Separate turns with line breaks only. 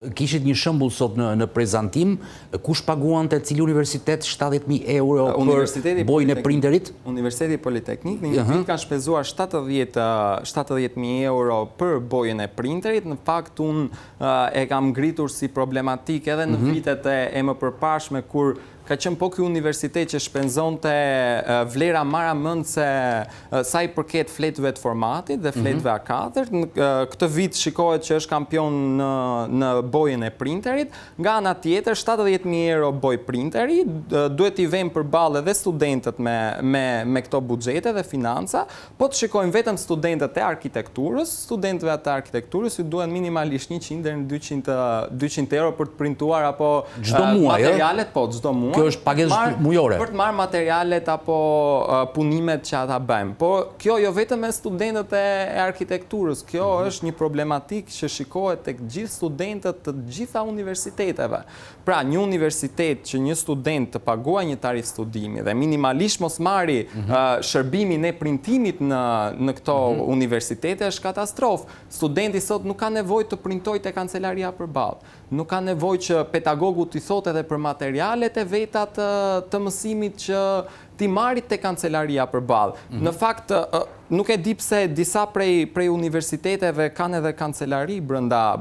Kishit një shembull sot në prezantim, kush paguante cili universitet 70.000 euro për bojën e printerit?
Universiteti Politeknik në një vit kanë shpenzuar 70.000 euro për bojën e printerit. Në fakt unë e kam ngritur si problematik edhe në vitet e më përparshme kur ka qenë po ky universitet që shpenzonte vlera maramënd se sa i përket fletëve të formatit dhe fletëve A4. Këtë vit shikohet që është kampion në bojën e printerit. Nga ana tjetër, 70.000 euro boj printeri, duhet i vëmë përballë edhe studentët me këto buxhete dhe financa, po të shikojmë vetëm studentët e arkitekturës, studentëve të arkitekturës ju duhen minimalisht 100 deri në 200 euro për të printuar apo materialet, po çdo muaj.
Kjo është pagesë mujore.
Për të marrë materialet apo punimet që ata bëjmë. Po kjo jo vetëm me studentët e arkitekturës, kjo është një problematik që shikohet tek gjithë studentët të gjitha universiteteve. Pra, një universitet që një student të paguajë një tarif studimi dhe minimalisht mos marri shërbimin e printimit në këto universitete është katastrofë. Studenti sot nuk ka nevojë të printojë te kancelaria përballë. Nuk ka nevojë që pedagogu t'i thotë edhe për materialet e veta të mësimit që t'i marrit te kancelaria përballë. Në fakt, nuk e di pse disa prej universiteteve kanë edhe kancelari brenda